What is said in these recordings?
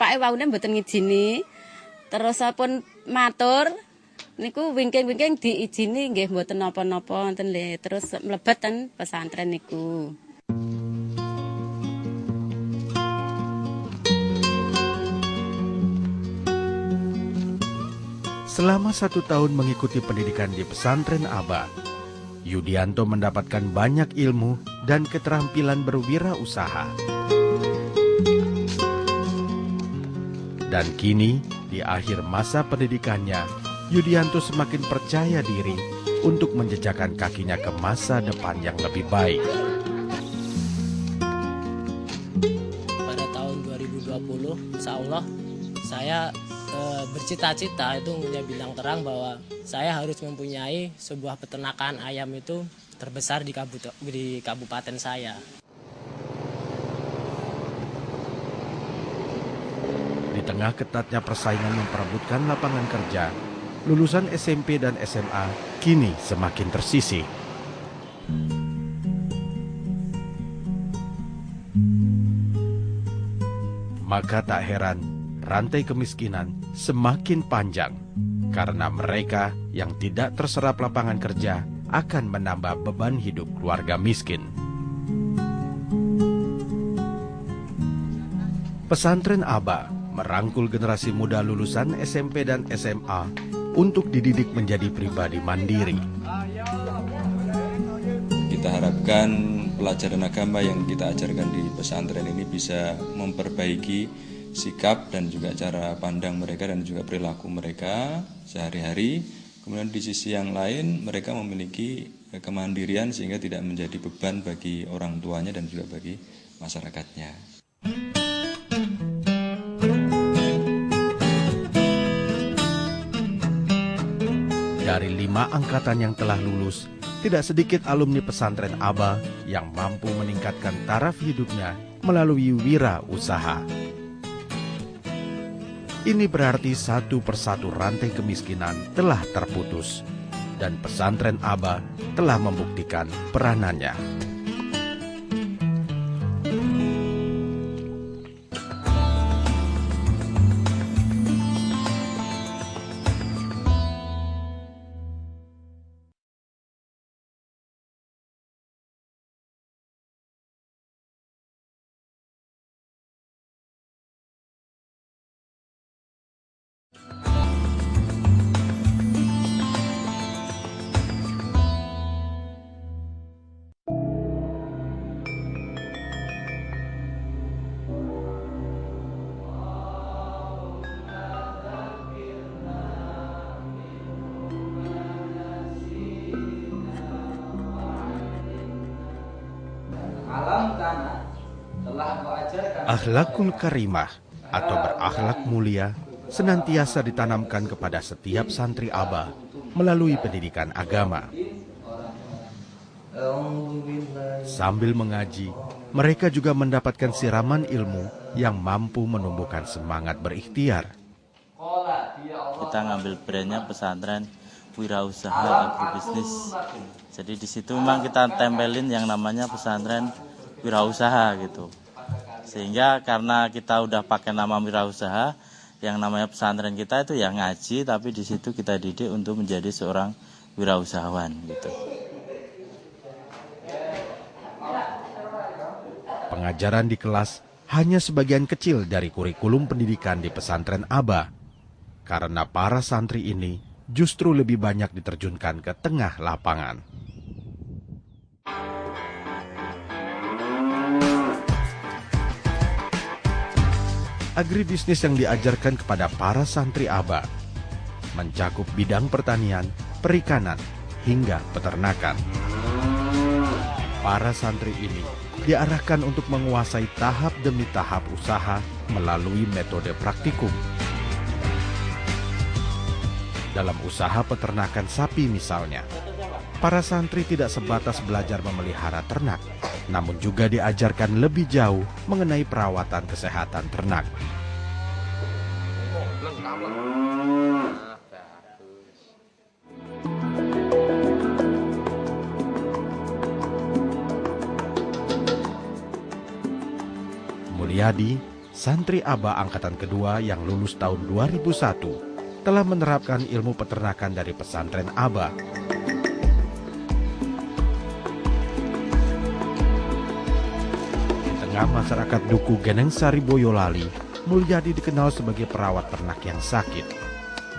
bapake waune mboten ngijini. Terus pun matur niku wingking-wingking diijini nggih mboten napa-napa ngoten lho. Terus mlebet ten pesantren niku. Selama 1 tahun mengikuti pendidikan di pesantren Aba, Yudianto mendapatkan banyak ilmu dan keterampilan berwirausaha. Dan kini, di akhir masa pendidikannya, Yudianto semakin percaya diri untuk menjejakkan kakinya ke masa depan yang lebih baik. Pada tahun 2020, insya Allah saya bercita-cita itu punya bintang terang bahwa saya harus mempunyai sebuah peternakan ayam itu terbesar di kabupaten saya. Di tengah ketatnya persaingan memperebutkan lapangan kerja, lulusan SMP dan SMA kini semakin tersisih. Maka tak heran rantai kemiskinan semakin panjang karena mereka yang tidak terserap lapangan kerja akan menambah beban hidup keluarga miskin. Pesantren Aba merangkul generasi muda lulusan SMP dan SMA untuk dididik menjadi pribadi mandiri. Kita harapkan pelajaran agama yang kita ajarkan di pesantren ini bisa memperbaiki sikap dan juga cara pandang mereka dan juga perilaku mereka sehari-hari. Kemudian di sisi yang lain mereka memiliki kemandirian sehingga tidak menjadi beban bagi orang tuanya dan juga bagi masyarakatnya. Dari 5 angkatan yang telah lulus, tidak sedikit alumni pesantren Aba yang mampu meningkatkan taraf hidupnya melalui wirausaha. Ini berarti satu persatu rantai kemiskinan telah terputus dan pesantren Aba telah membuktikan peranannya. Akhlakul karimah atau berakhlak mulia senantiasa ditanamkan kepada setiap santri Aba melalui pendidikan agama. Sambil mengaji, mereka juga mendapatkan siraman ilmu yang mampu menumbuhkan semangat berikhtiar. Kita ngambil brandnya pesantren wirausaha agribisnis. Jadi di situ memang kita tempelin yang namanya pesantren wirausaha gitu. Sehingga karena kita udah pakai nama wirausaha, yang namanya pesantren kita itu ya ngaji, tapi di situ kita didik untuk menjadi seorang wirausahawan gitu. Pengajaran di kelas hanya sebagian kecil dari kurikulum pendidikan di pesantren Aba, karena para santri ini justru lebih banyak diterjunkan ke tengah lapangan. Agribisnis yang diajarkan kepada para santri Aba mencakup bidang pertanian, perikanan, hingga peternakan. Para santri ini diarahkan untuk menguasai tahap demi tahap usaha melalui metode praktikum. Dalam usaha peternakan sapi misalnya, para santri tidak sebatas belajar memelihara ternak, namun juga diajarkan lebih jauh mengenai perawatan kesehatan ternak. Mulyadi, santri Aba angkatan kedua yang lulus tahun 2001 telah menerapkan ilmu peternakan dari pesantren Aba. Di tengah masyarakat Duku Genengsari Boyolali, Mulyadi dikenal sebagai perawat ternak yang sakit.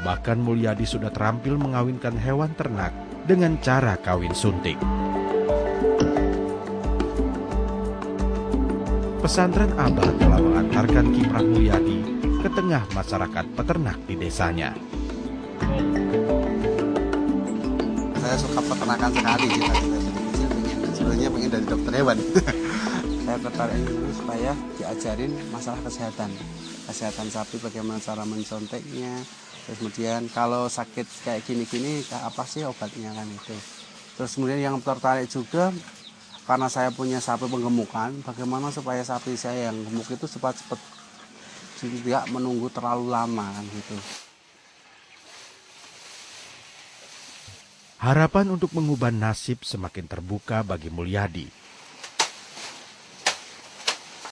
Bahkan Mulyadi sudah terampil mengawinkan hewan ternak dengan cara kawin suntik. Pesantren Aba telah mengantarkan kiprah Mulyadi ke tengah masyarakat peternak di desanya. Saya suka peternakan sekali, sebenarnya pengen jadi dokter hewan. Saya tertarik dulu supaya diajarin masalah kesehatan sapi, bagaimana cara mensonteknya. Terus kemudian kalau sakit kayak gini-gini apa sih obatnya kan itu. Terus kemudian yang tertarik juga karena saya punya sapi penggemukan, bagaimana supaya sapi saya yang gemuk itu cepat-cepat tidak menunggu terlalu lama kan gitu. Harapan untuk mengubah nasib semakin terbuka bagi Mulyadi.